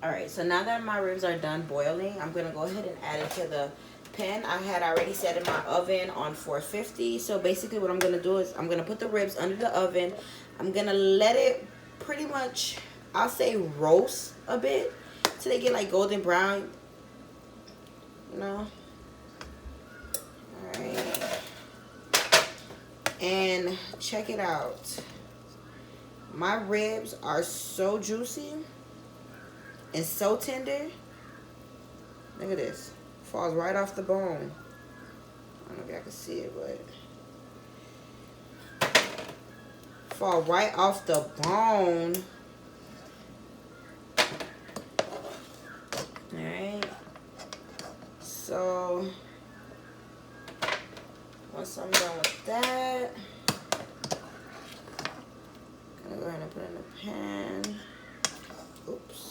All right, so now that my ribs are done boiling, I'm gonna go ahead and add it to the pan. I had already set in my oven on 450. So basically what I'm gonna do is I'm gonna put the ribs under the oven. I'm gonna let it pretty much, I'll say, roast a bit till they get like golden brown, you know. All right, and check it out. My ribs are so juicy and so tender. Look at this. Falls right off the bone. I don't know if y'all can see it, but fall right off the bone. Alright. So once I'm done with that, I'm gonna go ahead and put it in the pan. Oops.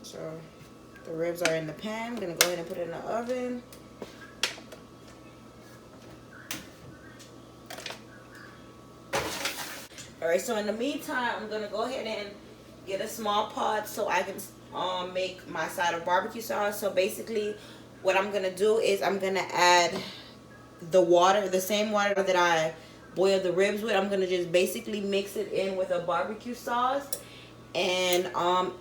So the ribs are in the pan. I'm gonna go ahead and put it in the oven. All right, so in the meantime, I'm gonna go ahead and get a small pot so I can make my side of barbecue sauce. So basically what I'm gonna do is I'm gonna add the water, the same water that I boiled the ribs with. I'm gonna just basically mix it in with a barbecue sauce and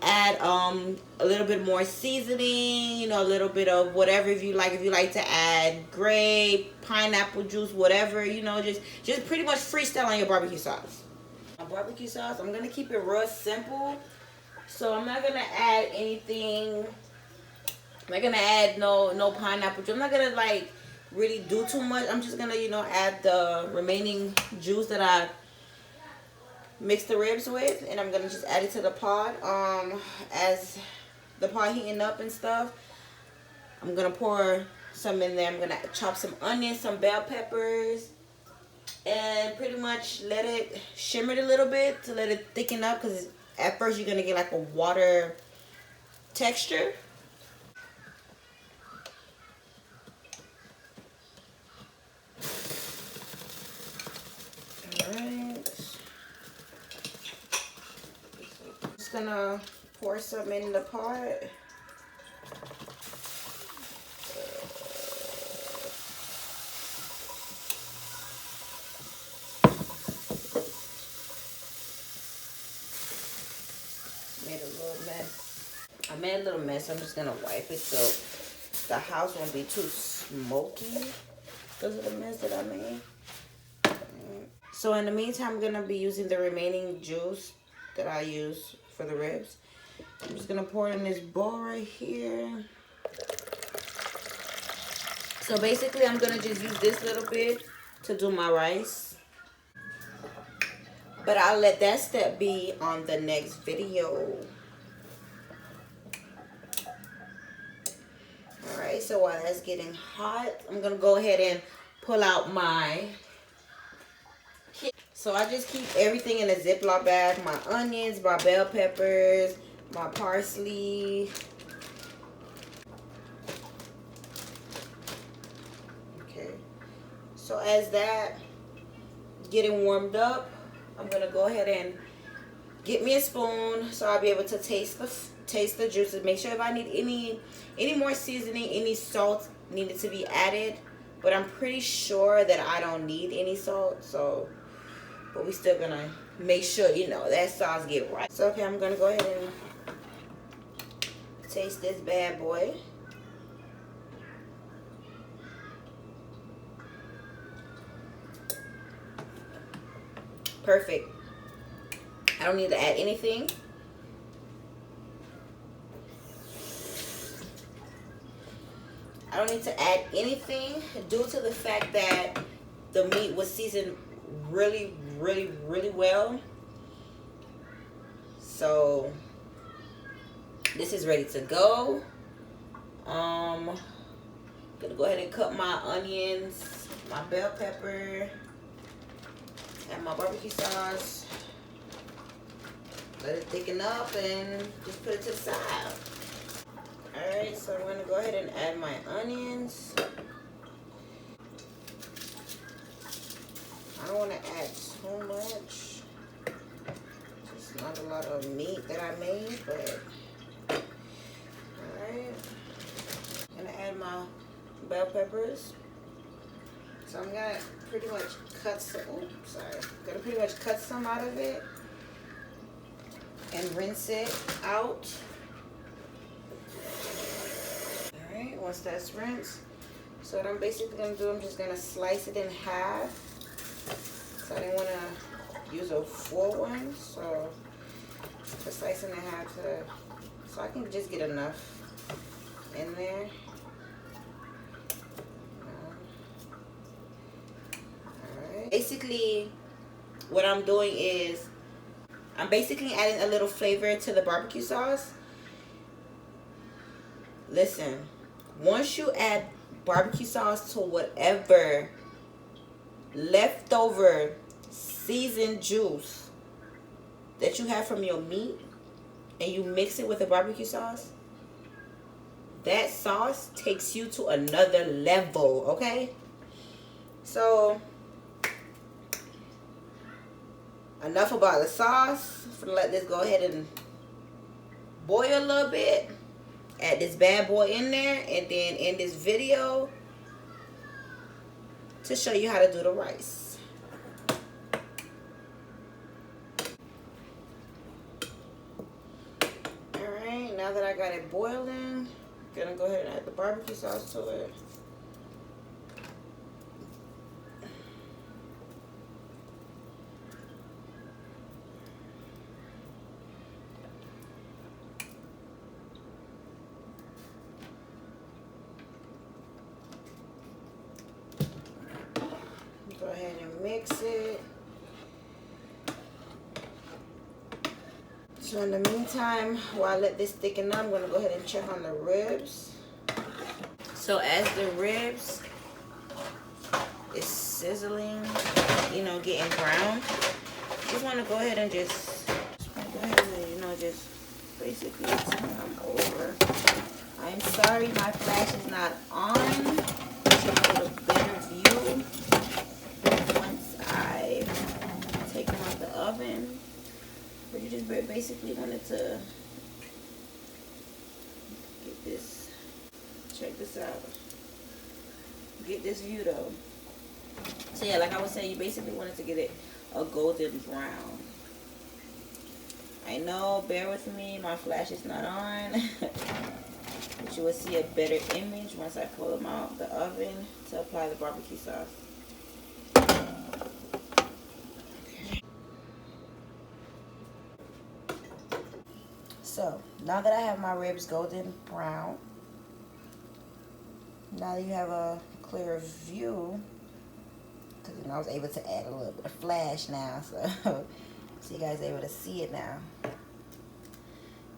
add a little bit more seasoning, you know, a little bit of whatever. If you like to add grape, pineapple juice, whatever, you know, just pretty much freestyle on your barbecue sauce. My barbecue sauce, I'm gonna keep it real simple, so I'm not gonna add anything. I'm not gonna add no pineapple juice. I'm not gonna like really do too much. I'm just gonna, you know, add the remaining juice that I mix the ribs with, and I'm gonna just add it to the pot. As the pot heating up and stuff, I'm gonna pour some in there. I'm gonna chop some onions, some bell peppers, and pretty much let it shimmer a little bit to let it thicken up, because at first you're gonna get like a water texture. Alright, just gonna pour some in the pot. Made a little mess. I made a little mess. I'm just gonna wipe it so the house won't be too smoky because of the mess that I made. So in the meantime, I'm gonna be using the remaining juice that I use for the ribs. I'm just gonna pour it in this bowl right here. So basically, I'm gonna just use this little bit to do my rice, but I'll let that step be on the next video. Alright, so while that's getting hot, I'm gonna go ahead and pull out my. So I just keep everything in a Ziploc bag. My onions, my bell peppers, my parsley. Okay. So as that getting warmed up, I'm gonna go ahead and get me a spoon so I'll be able to taste the juices. Make sure if I need any more seasoning, any salt needed to be added. But I'm pretty sure that I don't need any salt, so. But we still gonna make sure, you know, that sauce get right. So okay, I'm gonna go ahead and taste this bad boy. Perfect. I don't need to add anything. I don't need to add anything due to the fact that the meat was seasoned really well. So this is ready to go. Gonna go ahead and cut my onions, my bell pepper, and my barbecue sauce. Let it thicken up and just put it to the side. Alright, so I'm gonna go ahead and add my onions. I don't want to add too much. It's not a lot of meat that I made, but alright. I'm gonna add my bell peppers. So I'm gonna pretty much cut some. Oops, sorry. Gonna pretty much cut some out of it and rinse it out. Alright, once that's rinsed. So what I'm basically gonna do, I'm just gonna slice it in half. So I didn't want to use a full one, so just slice it in half so I can just get enough in there. Alright. Basically, what I'm doing is I'm basically adding a little flavor to the barbecue sauce. Listen, once you add barbecue sauce to whatever leftover seasoned juice that you have from your meat and you mix it with the barbecue sauce, that sauce takes you to another level, okay? So enough about the sauce. I'm gonna let this go ahead and boil a little bit. Add this bad boy in there, and then in this video to show you how to do the rice. Alright, now that I got it boiling, I'm gonna go ahead and add the barbecue sauce to it. Go ahead and mix it. So in the meantime, while I let this thicken up, I'm going to go ahead and check on the ribs. So as the ribs is sizzling, you know, getting brown, just want to go ahead and just basically turn them over. I'm sorry my flash is not on to get a better view. Once I take them out the oven, but you just basically wanted to get this, check this out, get this view though. So yeah, like I was saying, you basically wanted to get it a golden brown. I know, bear with me, my flash is not on. But you will see a better image once I pull them out the oven to apply the barbecue sauce. So now that I have my ribs golden brown, now that you have a clearer view, because I was able to add a little bit of flash now, so you guys are able to see it now.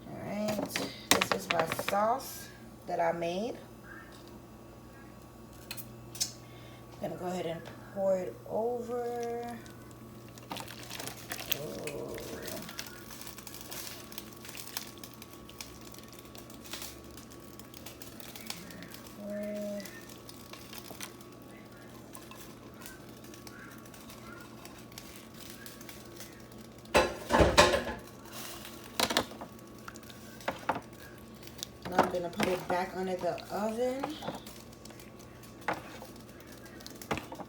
Alright, this is my sauce that I made. I'm gonna go ahead and pour it over. Oh. Now I'm gonna put it back under the oven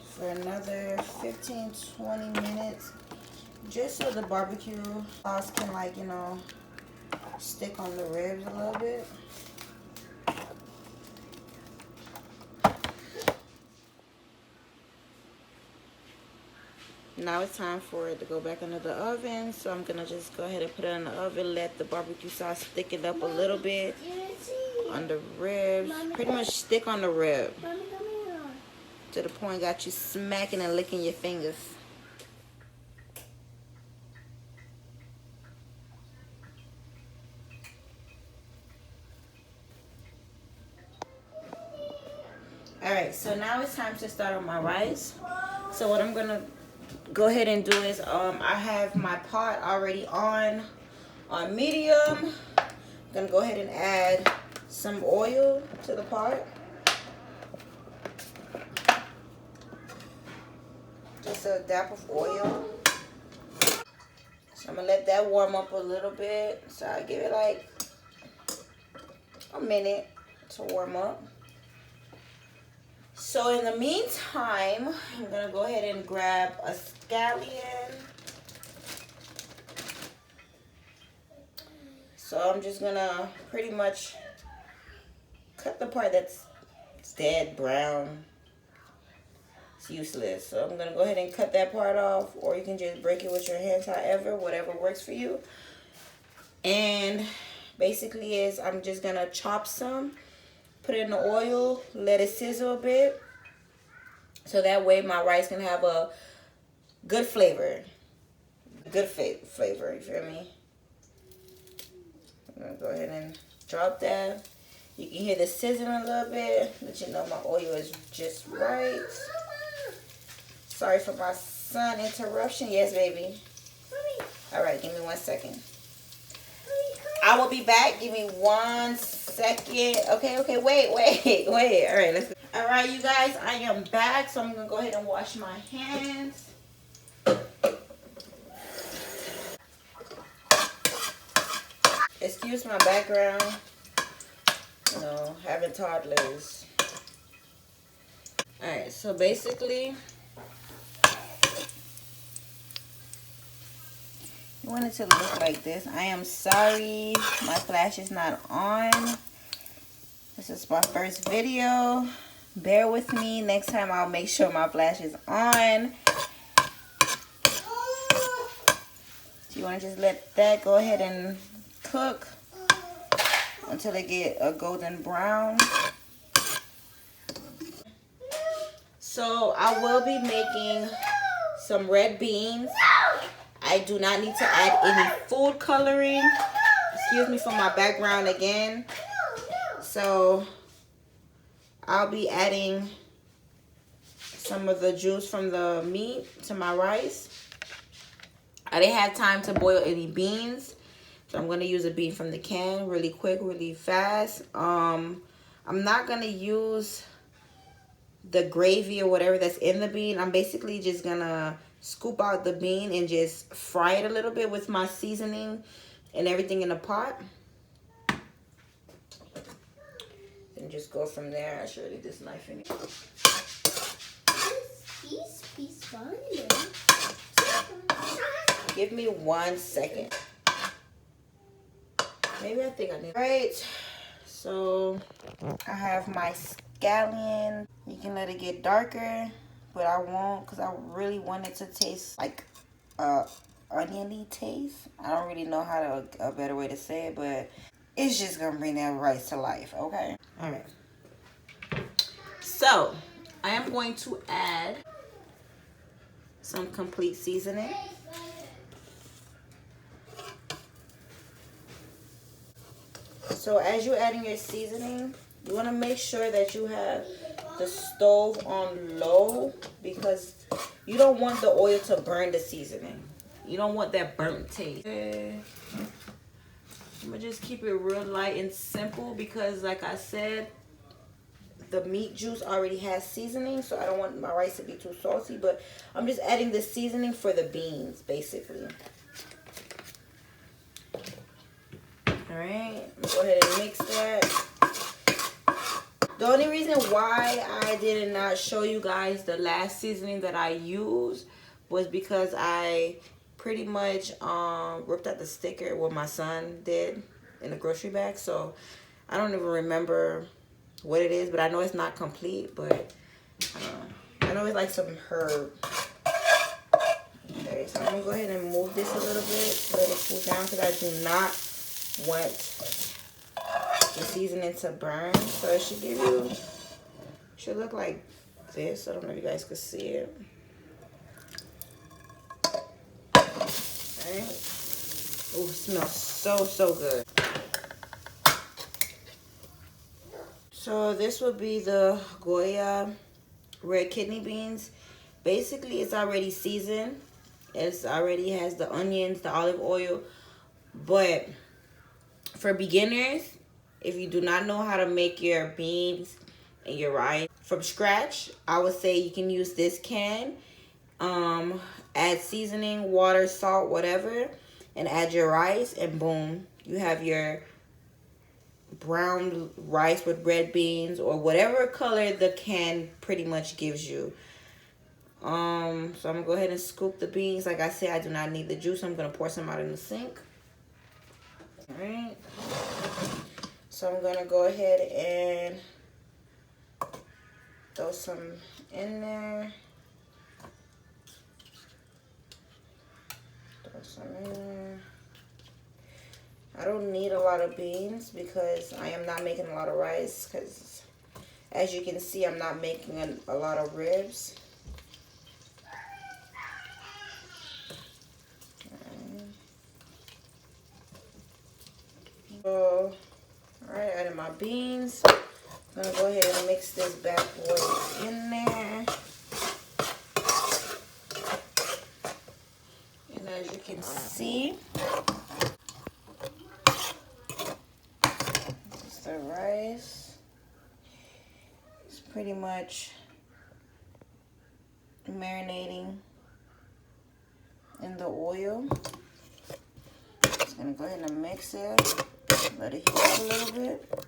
for another 15-20 minutes, just so the barbecue sauce can, like, you know, stick on the ribs a little bit. Now it's time for it to go back into the oven, so I'm gonna just go ahead and put it in the oven, let the barbecue sauce thicken up a little bit on the ribs. Pretty much stick on the rib to the point got you smacking and licking your fingers. Alright, so now it's time to start on my rice. So what I'm gonna go ahead and do is I have my pot already on medium. I'm gonna go ahead and add some oil to the pot. Just a dab of oil. So I'm gonna let that warm up a little bit. So I give it like a minute to warm up. So in the meantime, I'm gonna go ahead and grab a scallion. So I'm just gonna pretty much cut the part that's dead brown. It's useless. So I'm gonna go ahead and cut that part off, or you can just break it with your hands, however, whatever works for you. And basically is I'm just gonna chop some, put it in the oil, let it sizzle a bit, so that way my rice can have a good flavor. Good flavor, you feel me? I'm gonna go ahead and drop that. You can hear the sizzling a little bit, let you know my oil is just right. Sorry for my son interruption. Yes, baby. All right, give me 1 second. I will be back. Give me 1 second. Okay, wait. All right, let's go. All right, you guys, I am back, so I'm gonna go ahead and wash my hands. Excuse my background, you know, having toddlers. All right, so basically, you want it to look like this. I am sorry, my flash is not on. This is my first video. Bear with me. Next time I'll make sure my flash is on. So you want to just let that go ahead and cook until it get a golden brown. So I will be making some red beans. I do not need to add any food coloring. Excuse me for my background again. So I'll be adding some of the juice from the meat to my rice. I didn't have time to boil any beans, so I'm going to use a bean from the can really quick, really fast. I'm not going to use the gravy or whatever that's in the bean. I'm basically just going to scoop out the bean and just fry it a little bit with my seasoning and everything in the pot. And just go from there. I should leave this knife in here. Give me 1 second. Maybe I think I need. Right. So I have my scallion. You can let it get darker, but I won't because I really want it to taste like oniony taste. I don't really know how to a better way to say it, but it's just gonna bring that rice to life. Okay. All right. So I am going to add some complete seasoning. So as you're adding your seasoning, you want to make sure that you have the stove on low because you don't want the oil to burn the seasoning. You don't want that burnt taste. I'm going to just keep it real light and simple because like I said, the meat juice already has seasoning, so I don't want my rice to be too salty, but I'm just adding the seasoning for the beans basically. Alright, go ahead and mix that. The only reason why I did not show you guys the last seasoning that I used was because I pretty much ripped out the sticker, what my son did in the grocery bag. So I don't even remember what it is, but I know it's not complete, but I know it's like some herb. Okay, so I'm going to go ahead and move this a little bit, let it cool down because I do not want the seasoning to burn. So it should give you, should look like this. I don't know if you guys can see it. Alright. Oh, it smells so good. So this would be the Goya red kidney beans. Basically it's already seasoned. It already has the onions, the olive oil, but for beginners, If you do not know how to make your beans and your rice from scratch, I would say you can use this can. Add seasoning, water, salt, whatever, and add your rice, and boom, you have your brown rice with red beans or whatever color the can pretty much gives you. So I'm gonna go ahead and scoop the beans. Like I said, I do not need the juice. I'm gonna pour some out in the sink. All right. So I'm gonna go ahead and throw some in there. Throw some in there. I don't need a lot of beans because I am not making a lot of rice, because as you can see, I'm not making a lot of ribs. So, alright, adding my beans. I'm gonna go ahead and mix this bad boy in there. And as you can see, this is the rice. It's pretty much marinating in the oil. Just gonna go ahead and mix it. Let it heat up a little bit.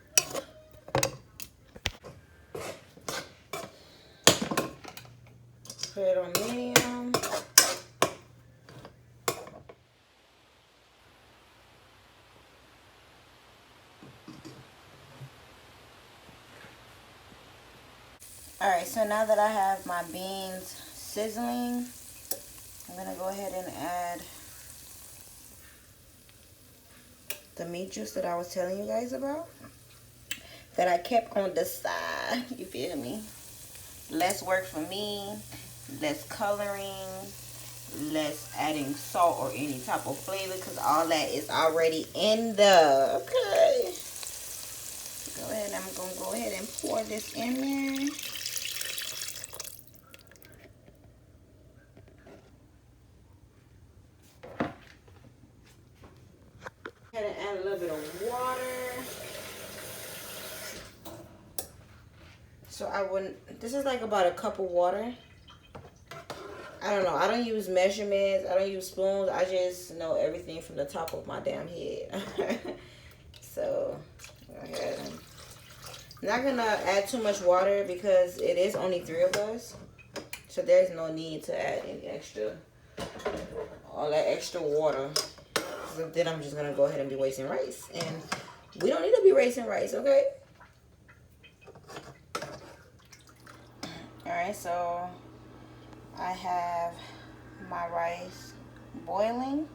Put it on medium. Alright, so now that I have my beans sizzling, I'm going to go ahead and add the meat juice that I was telling you guys about, that I kept on the side. You feel me? Less work for me, less coloring, less adding salt or any type of flavor, because all that is already in the, okay. So go ahead, I'm going to go ahead and pour this in there. And add a little bit of water. So I wouldn't, this is like about a cup of water. I don't know, I don't use measurements, I don't use spoons, I just know everything from the top of my damn head. So, go ahead. I'm not gonna add too much water because it is only 3 of us. So there's no need to add any extra, all that extra water. So then I'm just gonna go ahead and be wasting rice. And we don't need to be wasting rice, okay? Alright, so I have my rice boiling.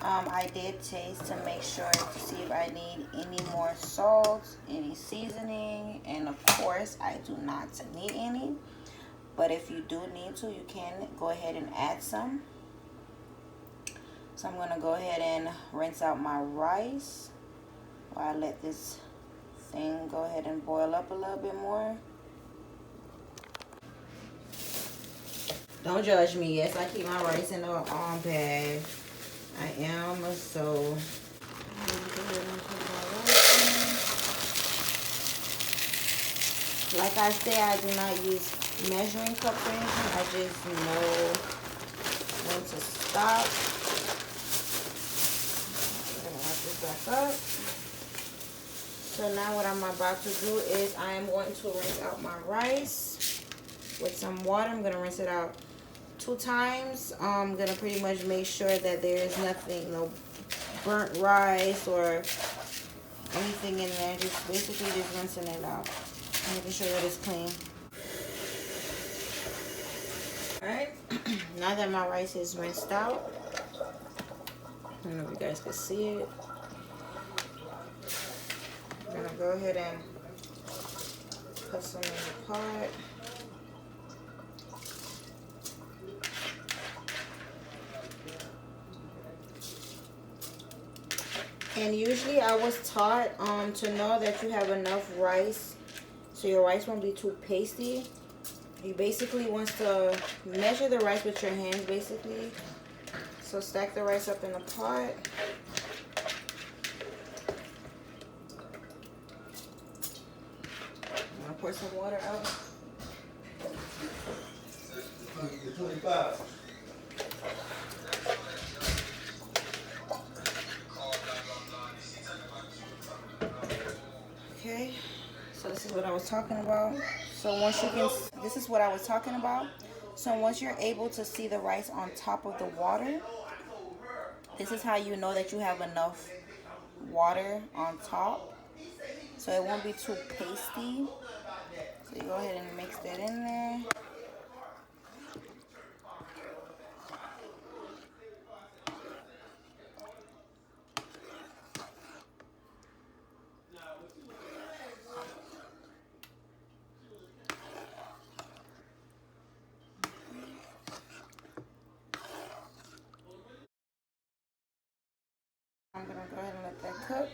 I did taste to make sure to see if I need any more salt, any seasoning, and of course I do not need any. But if you do need to, you can go ahead and add some. So I'm going to go ahead and rinse out my rice while I let this thing go ahead and boil up a little bit more. Don't judge me. Yes, I keep my rice in the bag. I am, so like I said, I do not use measuring cups or anything. I just know when to stop. Back up. So now what I'm about to do is I am going to rinse out my rice with some water. I'm going to rinse it out 2 times. I'm going to pretty much make sure that there is nothing, no burnt rice or anything in there. Just basically just rinsing it out, making sure that it's clean. Alright, now that my rice is rinsed out, I don't know if you guys can see it. I'm gonna go ahead and put some in the pot. And usually I was taught to know that you have enough rice so your rice won't be too pasty. You basically want to measure the rice with your hands basically. So stack the rice up in the pot. pour some water out. 25. Okay, so this is what I was talking about. So once you can, this is what I was talking about. So once you're able to see the rice on top of the water, this is how you know that you have enough water on top. So it won't be too pasty. So you go ahead and mix that in there. I'm gonna go ahead and let that cook.